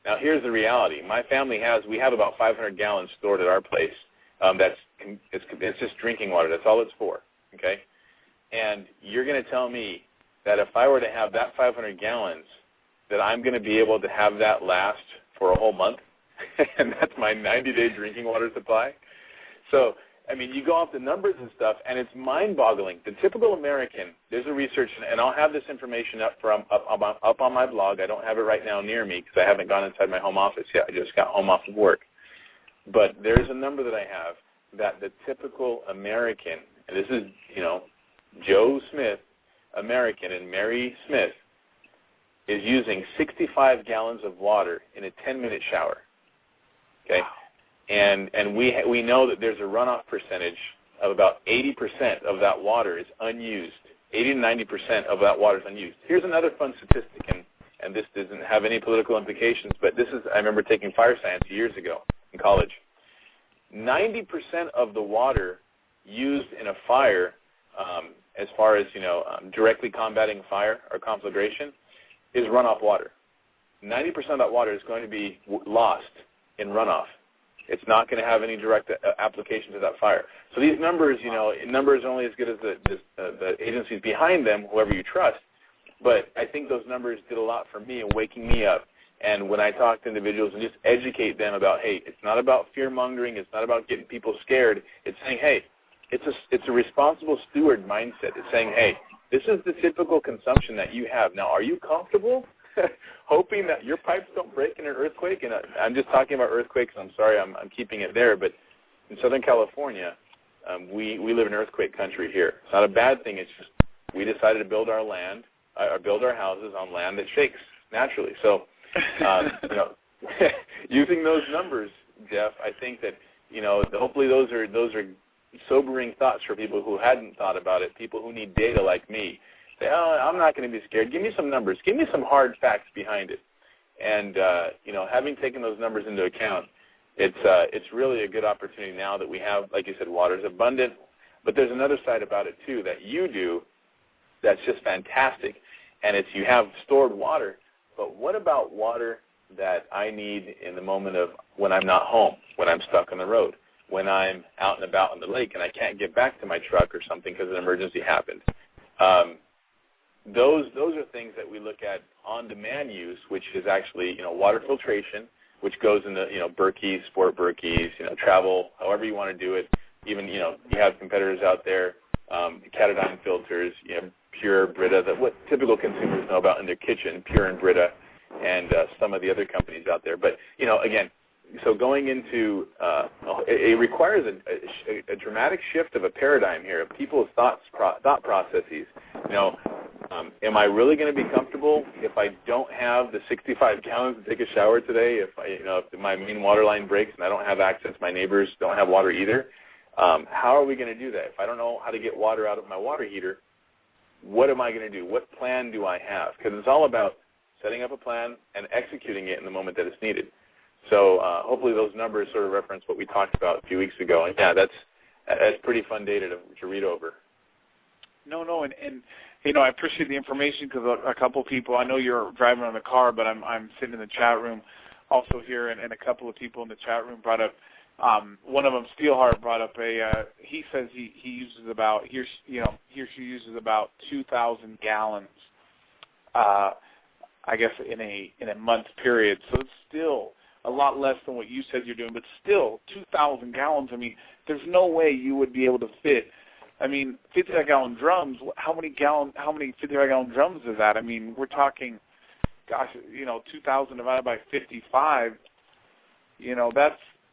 Now, here's the reality. My family we have about 500 gallons stored at our place. It's just drinking water. That's all it's for, okay? And you're going to tell me that if I were to have that 500 gallons, that I'm going to be able to have that last for a whole month? And that's my 90-day drinking water supply? So, I mean, you go off the numbers and stuff, and it's mind-boggling. The typical American, there's a research, and I'll have this information up on my blog. I don't have it right now near me because I haven't gone inside my home office yet. I just got home off of work. But there's a number that I have that the typical American, and this is, Joe Smith, American, and Mary Smith, is using 65 gallons of water in a 10-minute shower. Okay? And we know that there's a runoff percentage of about 80% of that water is unused. 80 to 90% of that water is unused. Here's another fun statistic, and this doesn't have any political implications, but I remember taking fire science years ago in college. 90% of the water used in a fire, as far as, directly combating fire or conflagration, is runoff water. 90% of that water is going to be lost in runoff. It's not going to have any direct application to that fire. So these numbers, numbers are only as good as the agencies behind them, whoever you trust. But I think those numbers did a lot for me in waking me up. And when I talk to individuals and just educate them about, hey, it's not about fear-mongering. It's not about getting people scared. It's saying, hey, it's a responsible steward mindset. It's saying, hey, this is the typical consumption that you have. Now, are you comfortable hoping that your pipes don't break in an earthquake? And I'm just talking about earthquakes. I'm sorry, I'm keeping it there. But in Southern California, we live in earthquake country here. It's not a bad thing. It's just we decided to build our houses on land that shakes naturally. So, using those numbers, Jeff, I think that hopefully those are sobering thoughts for people who hadn't thought about it. People who need data like me. Say, I'm not going to be scared. Give me some numbers. Give me some hard facts behind it. And having taken those numbers into account, it's really a good opportunity now that we have, like you said, water's abundant. But there's another side about it too that you do that's just fantastic, and it's you have stored water. But what about water that I need in the moment of when I'm not home, when I'm stuck on the road, when I'm out and about on the lake and I can't get back to my truck or something because an emergency happened? Those are things that we look at on-demand use, which is actually water filtration, which goes into Berkey, sport Berkeys, travel, however you want to do it. Even you have competitors out there, Catadine filters, Pure, Brita, what typical consumers know about in their kitchen, Pure and Brita, and some of the other companies out there. But again, so going into it requires a dramatic shift of a paradigm here of people's thought processes. Am I really going to be comfortable if I don't have the 65 gallons to take a shower today? If my main water line breaks and I don't have access, my neighbors don't have water either. How are we going to do that? If I don't know how to get water out of my water heater, what am I going to do? What plan do I have? Because it's all about setting up a plan and executing it in the moment that it's needed. So hopefully those numbers sort of reference what we talked about a few weeks ago. And yeah, that's pretty fun data to read over. No, and I appreciate the information because a couple of people, I know you're driving on the car, but I'm sitting in the chat room also here, and a couple of people in the chat room brought up, one of them, Steelheart, brought up he says he uses about, he or she uses about 2,000 gallons, I guess, in a month period. So it's still a lot less than what you said you're doing, but still 2,000 gallons. I mean, there's no way you would be able to fit. I mean, 55-gallon drums. How many 55-gallon drums is that? I mean, we're talking, 2,000 divided by 55.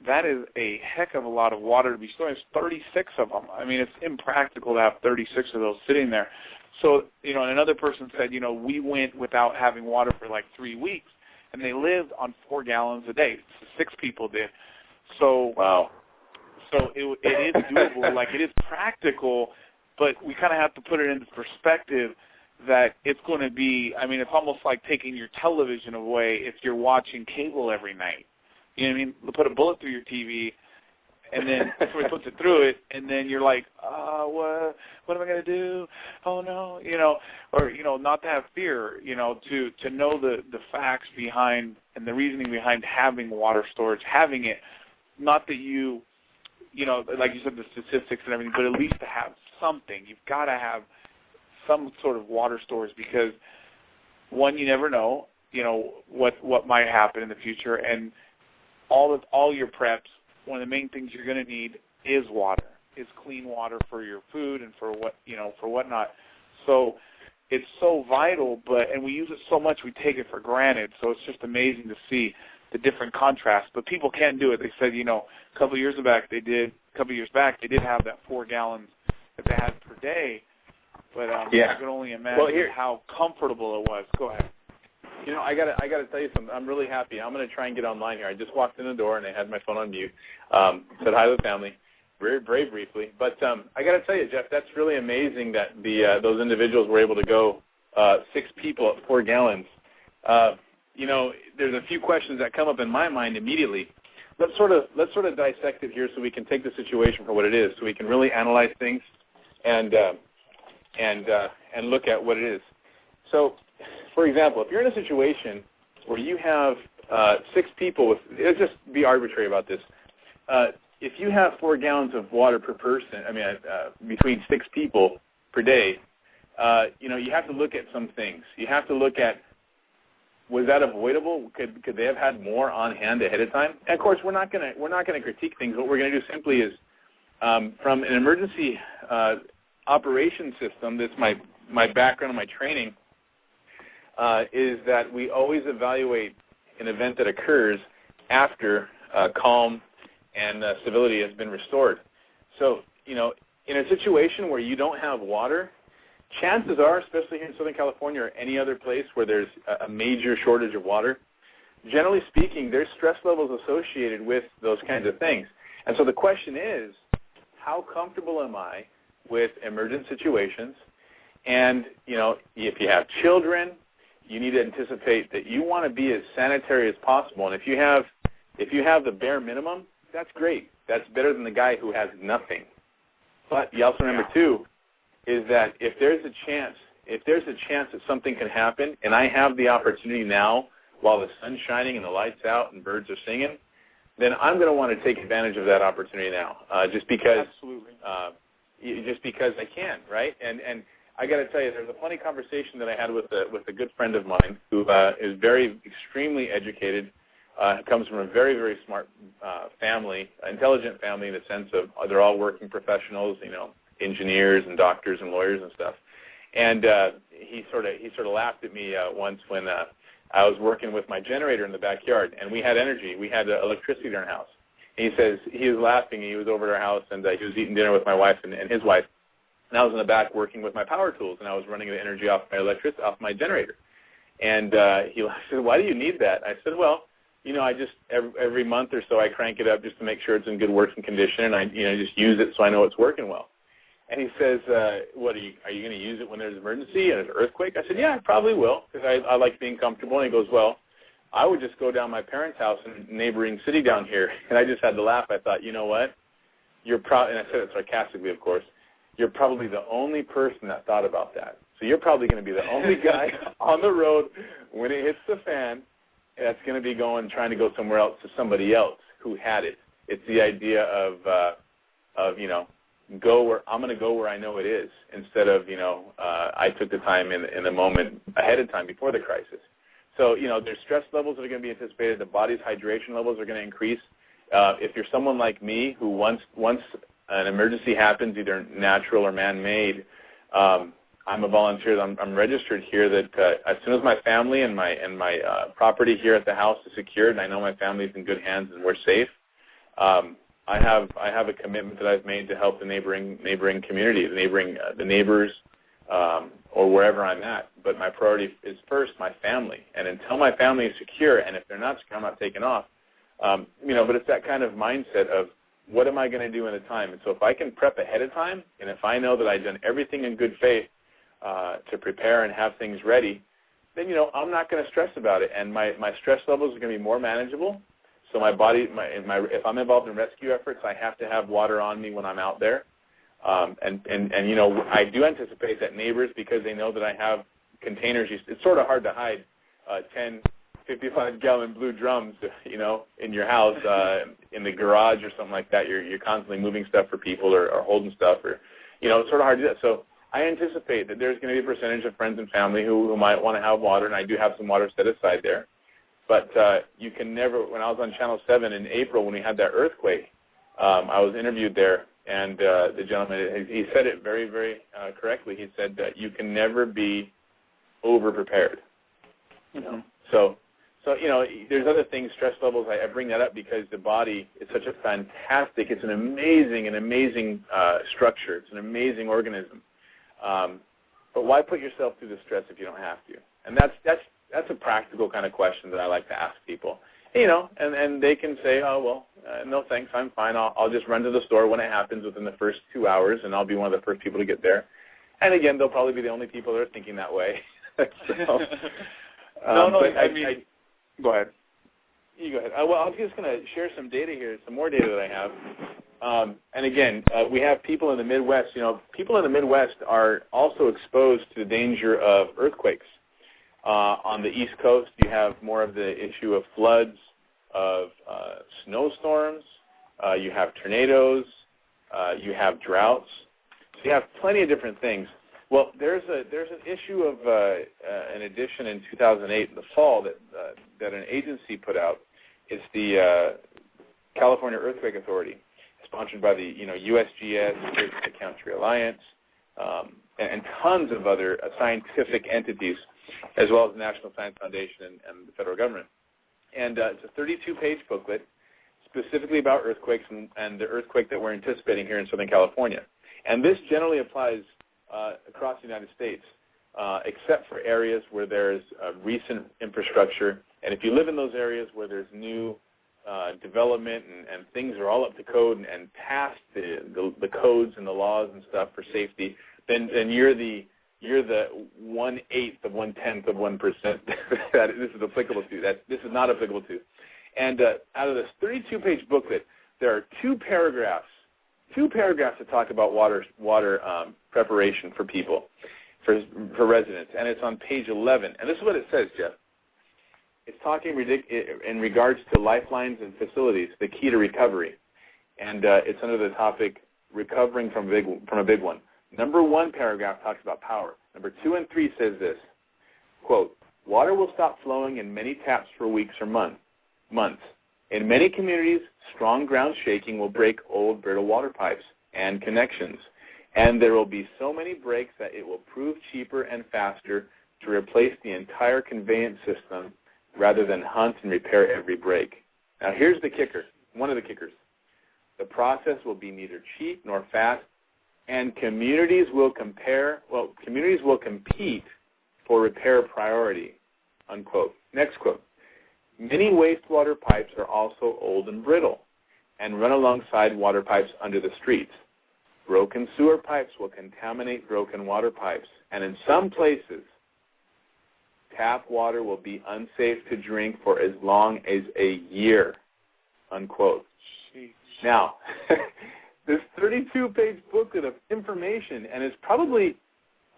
That is a heck of a lot of water to be storing. It's 36 of them. I mean, it's impractical to have 36 of those sitting there. So, and another person said, we went without having water for like 3 weeks, and they lived on 4 gallons a day. 6 people did. So, wow. So it is doable, like it is practical, but we kind of have to put it into perspective that it's going to be, I mean, it's almost like taking your television away if you're watching cable every night. You know what I mean? Put a bullet through your TV, and then somebody puts it through it, and then you're like, what am I going to do? Oh, no, or, not to have fear, to know the facts behind, and the reasoning behind having water storage, having it, not that you know, like you said, the statistics and everything, but at least to have something. You've got to have some sort of water storage because, one, you never know, you know, what might happen in the future, and all your preps, one of the main things you're going to need is water, is clean water for your food and for whatnot. So it's so vital, and we use it so much we take it for granted. So it's just amazing to see the different contrasts. But people can do it. They said, you know, a couple of years back they did have that 4 gallons that they had per day. But I can only imagine how comfortable it was. Go ahead. You know, I gotta tell you something. I'm really happy. I'm gonna try and get online here. I just walked in the door and I had my phone on mute. Said hi to the family, very briefly. But I gotta tell you, Jeff, that's really amazing that those individuals were able to go 6 people at 4 gallons. You know, there's a few questions that come up in my mind immediately. Let's sort of dissect it here so we can take the situation for what it is, so we can really analyze things and look at what it is. So, for example, if you're in a situation where you have 6 people let's just be arbitrary about this. If you have 4 gallons of water per person, between 6 people per day, you know, you have to look at some things. You have to look at, was that avoidable? Could they have had more on hand ahead of time? And of course, we're not going to critique things. What we're going to do simply is, from an emergency operation system, that's my background and my training, is that we always evaluate an event that occurs after calm and civility has been restored. So, you know, in a situation where you don't have water, chances are, especially here in Southern California or any other place where there's a major shortage of water, generally speaking, there's stress levels associated with those kinds of things. And so the question is, how comfortable am I with emergent situations? And, you know, if you have children, you need to anticipate that you want to be as sanitary as possible. And if you have the bare minimum, that's great. That's better than the guy who has nothing. But you also remember, too, is that if there's a chance that something can happen, and I have the opportunity now while the sun's shining and the lights out and birds are singing, then I'm going to want to take advantage of that opportunity now, just because I can, right? And I got to tell you, there's a funny conversation that I had with a good friend of mine who is extremely educated, comes from a very, very smart family, intelligent family in the sense of they're all working professionals, you know, engineers and doctors and lawyers and stuff. And he sort of laughed at me once when I was working with my generator in the backyard, and we had energy, we had electricity in our house. And he says he was laughing. He was over at our house, and he was eating dinner with my wife and his wife. And I was in the back working with my power tools, and I was running the energy off my generator. And he said, "Why do you need that?" I said, "Well, you know, I just every month or so I crank it up just to make sure it's in good working condition, and I just use it so I know it's working well." And he says, "What are you going to use it when there's an emergency and there's an earthquake?" I said, "Yeah, I probably will, because I like being comfortable." And he goes, "Well, I would just go down my parents' house in a neighboring city down here." And I just had to laugh. I thought, you know what? And I said it sarcastically, of course. You're probably the only person that thought about that. So you're probably going to be the only guy on the road when it hits the fan that's going to be trying to go somewhere else to somebody else who had it. It's the idea of you know, I'm going to go where I know it is, instead of, you know, I took the time in the moment ahead of time before the crisis. So, you know, there's stress levels that are going to be anticipated. The body's hydration levels are going to increase. If you're someone like me who once an emergency happens, either natural or man-made, I'm a volunteer. I'm registered here. That as soon as my family and my property here at the house is secured, and I know my family's in good hands and we're safe, I have a commitment that I've made to help the neighboring community, the neighbors, or wherever I'm at. But my priority is first my family, and until my family is secure, and if they're not secure, I'm not taking off. You know, but it's that kind of mindset of, what am I going to do in the time? And so if I can prep ahead of time, and if I know that I've done everything in good faith to prepare and have things ready, then, you know, I'm not going to stress about it, and my stress levels are going to be more manageable. So my body, if I'm involved in rescue efforts, I have to have water on me when I'm out there. And you know, I do anticipate that neighbors, because they know that I have containers, it's sort of hard to hide 10 55-gallon blue drums, in your house, in the garage or something like that. You're constantly moving stuff for people or holding stuff, or it's sort of hard to do that. So I anticipate that there's going to be a percentage of friends and family who might want to have water, and I do have some water set aside there. But you can never. When I was on Channel 7 in April when we had that earthquake, I was interviewed there, and the gentleman, he said it very, very correctly. He said that you can never be over-prepared. So there's other things, stress levels. I bring that up because the body is such a fantastic, it's an amazing structure. It's an amazing organism. But why put yourself through the stress if you don't have to? And that's a practical kind of question that I like to ask people. And they can say, oh, well, no thanks, I'm fine. I'll just run to the store when it happens within the first 2 hours, and I'll be one of the first people to get there. And again, they'll probably be the only people that are thinking that way. Go ahead. You go ahead. Well, I'm just going to share some data here, some more data that I have. And again, we have people in the Midwest. People in the Midwest are also exposed to the danger of earthquakes. On the East Coast, you have more of the issue of floods, of snowstorms. You have tornadoes. You have droughts. So you have plenty of different things. Well, there's an issue of an edition in 2008 in the fall that an agency put out. It's the California Earthquake Authority, sponsored by the USGS, Earthquake Country Alliance, and tons of other scientific entities, as well as the National Science Foundation and the federal government. And it's a 32-page booklet specifically about earthquakes and the earthquake that we're anticipating here in Southern California. And this generally applies across the United States, except for areas where there's recent infrastructure. And if you live in those areas where there's new development and things are all up to code and past the codes and the laws and stuff for safety, then you're the 1/8 of 1/10 of 1% that this is applicable to. This is not applicable to. And out of this 32-page booklet, there are two paragraphs that talk about water preparation for people, for residents, and it's on page 11. And this is what it says, Jeff. It's talking in regards to lifelines and facilities, the key to recovery, and it's under the topic recovering from a big one. Number 1 paragraph talks about power. Number 2 and 3 says this, quote, water will stop flowing in many taps for weeks or months. In many communities, strong ground shaking will break old brittle water pipes and connections, and there will be so many breaks that it will prove cheaper and faster to replace the entire conveyance system rather than hunt and repair every break. Now here's the kicker, one of the kickers. The process will be neither cheap nor fast, and communities will compete for repair priority, unquote. Next quote. Many wastewater pipes are also old and brittle and run alongside water pipes under the streets. Broken sewer pipes will contaminate broken water pipes, and in some places, tap water will be unsafe to drink for as long as a year, unquote. Jeez. Now, this 32-page booklet of information, and it's probably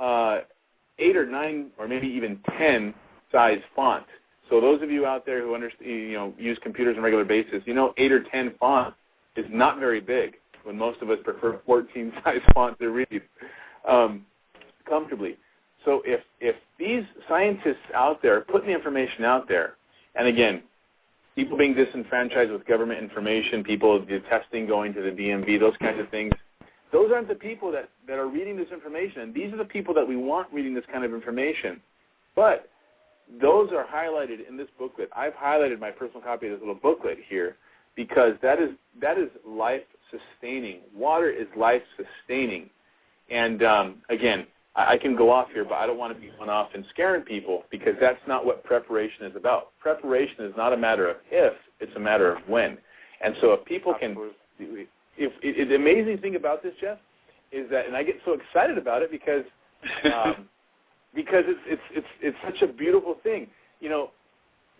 8 or 9 or maybe even 10 size font. So those of you out there who use computers on a regular basis, 8 or 10 font is not very big when most of us prefer 14 size font to read comfortably. So if these scientists out there are putting the information out there, and again, people being disenfranchised with government information, people, the testing going to the DMV, those kinds of things, those aren't the people that are reading this information. And these are the people that we want reading this kind of information. But those are highlighted in this booklet. I've highlighted my personal copy of this little booklet here because that is life-sustaining. Water is life-sustaining. And, again, I can go off here, but I don't want to be going off and scaring people because that's not what preparation is about. Preparation is not a matter of if, it's a matter of when. And so if people can, the amazing thing about this, Jeff, is that, and I get so excited about it because it's such a beautiful thing.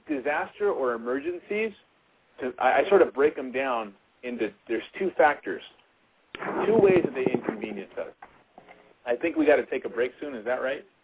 Disaster or emergencies, I sort of break them down into, there's 2 factors, 2 ways that they inconvenience us. I think we got to take a break soon. Is that right?